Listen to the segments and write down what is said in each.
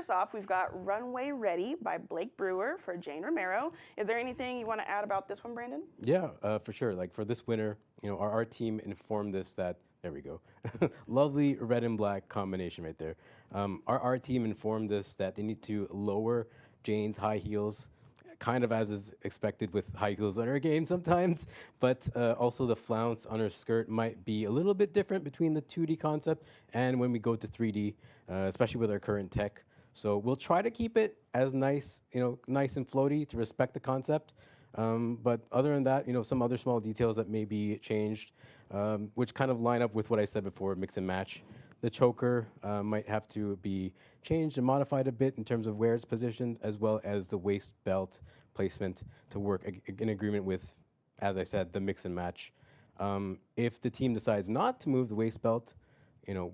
us off, we've got Runway Ready by Blake Brewer for Jane Romero. Is there anything you want to add about this one, Brandon? Yeah, for sure. Like for this winner, our art team informed us that, there we go, lovely red and black combination right there. Our art team informed us that they need to lower Jane's high heels, kind of as is expected with high heels on her game sometimes, but also the flounce on her skirt might be a little bit different between the 2D concept and when we go to 3D, especially with our current tech. So we'll try to keep it as nice, nice and floaty to respect the concept. But other than that, some other small details that may be changed, which kind of line up with what I said before, mix and match. The choker might have to be changed and modified a bit in terms of where it's positioned, as well as the waist belt placement to work in agreement with, as I said, the mix and match. If the team decides not to move the waist belt,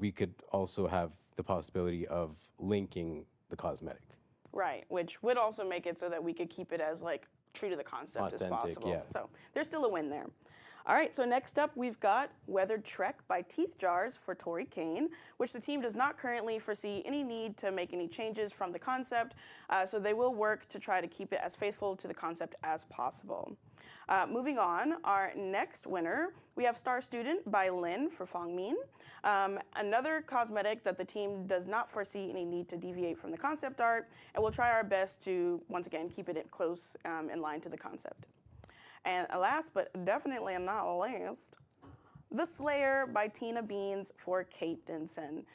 we could also have the possibility of linking the cosmetic. Right, which would also make it so that we could keep it as true to the concept as possible. Yeah. So there's still a win there. All right, so next up we've got Weathered Trek by Teeth Jars for Tori Kane, which the team does not currently foresee any need to make any changes from the concept, so they will work to try to keep it as faithful to the concept as possible. Moving on, our next winner, we have Star Student by Lin for Fong Min. Another cosmetic that the team does not foresee any need to deviate from the concept art, and we'll try our best to, once again, keep it close in line to the concept. And last, but definitely not least, The Slayer by Tina Beans for Kate Denson.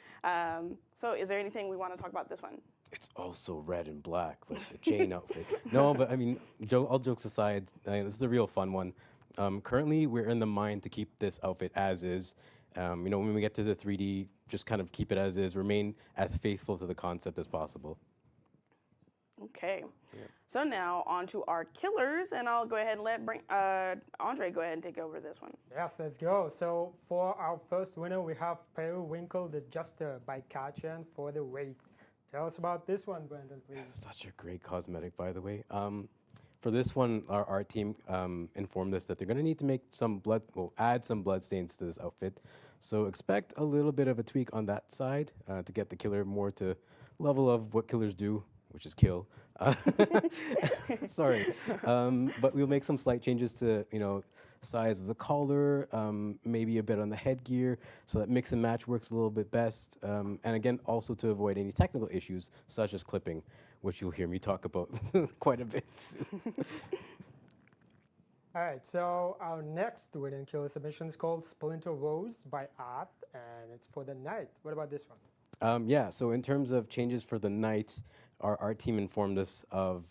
So is there anything we want to talk about this one? It's also red and black, like the Jane outfit. No, but I mean, all jokes aside, this is a real fun one. Currently, we're in the mind to keep this outfit as is. When we get to the 3D, just kind of keep it as is, remain as faithful to the concept as possible. Okay. Yeah. So now on to our killers, and I'll go ahead and let Andre go ahead and take over this one. Yes, let's go. So for our first winner, we have Periwinkle the Jester by Kachan for the Wraith. Tell us about this one, Brandon, please. Such a great cosmetic, by the way. For this one, our art team informed us that they're going to need to make add some blood stains to this outfit. So expect a little bit of a tweak on that side to get the killer more to level of what killers do, which is kill. Sorry. But we'll make some slight changes to, size of the collar, maybe a bit on the headgear, so that mix and match works a little bit best. And again, also to avoid any technical issues, such as clipping, which you'll hear me talk about quite a bit soon. All right, so our next winning killer submission is called Splinter Rose by Arth, and it's for the night. What about this one? Yeah, so in terms of changes for the night, our art team informed us of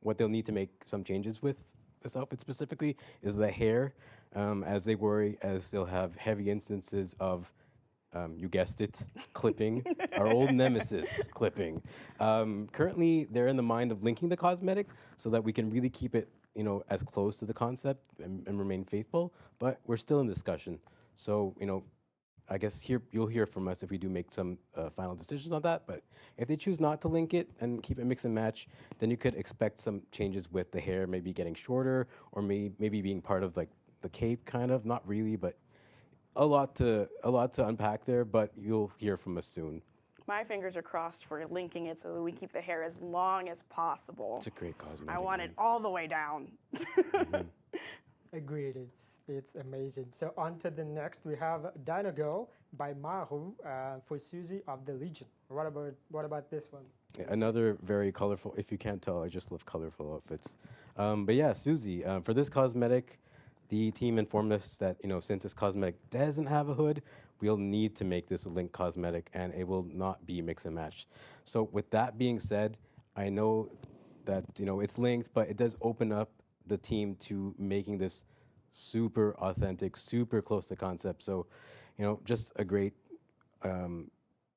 what they'll need to make some changes with this outfit specifically is the hair, as they worry as they'll have heavy instances of, you guessed it, clipping, our old nemesis, clipping. Currently, they're in the mind of linking the cosmetic so that we can really keep it, as close to the concept and remain faithful, but we're still in discussion. So, I guess you'll hear from us if we do make some final decisions on that. But if they choose not to link it and keep it mix and match, then you could expect some changes with the hair, maybe getting shorter, or maybe being part of like the cape, kind of. Not really, but a lot to unpack there. But you'll hear from us soon. My fingers are crossed for linking it so that we keep the hair as long as possible. It's a great cosmetic. I want it all the way down. Agreed. It's amazing. So on to the next, we have Dino Girl by Maru for Susie of the Legion. What about this one? Yeah, another very colorful. If you can't tell, I just love colorful outfits. But yeah, Susie. For this cosmetic, the team informed us that since this cosmetic doesn't have a hood, we'll need to make this a link cosmetic, and it will not be mix and match. So with that being said, I know that it's linked, but it does open up the team to making this super authentic, super close to concept. So, just a great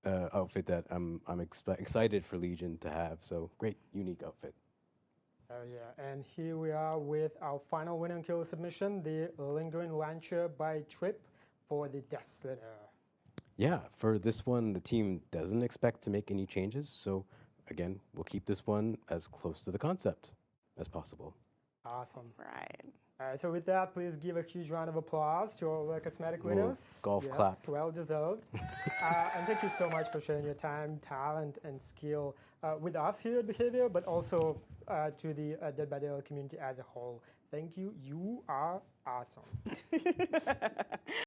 outfit that I'm excited for Legion to have. So great, unique outfit. Oh yeah, and here we are with our final winning killer submission, the Lingering Rancher by Trip for the Death Slitter. Yeah, for this one, the team doesn't expect to make any changes. So again, we'll keep this one as close to the concept as possible. Awesome. Right. So with that, please give a huge round of applause to all the cosmetic winners. golf Yes, clap. well deserved. And thank you so much for sharing your time, talent, and skill with us here at Behavior, but also to the Dead by Daylight community as a whole. Thank you. You are awesome.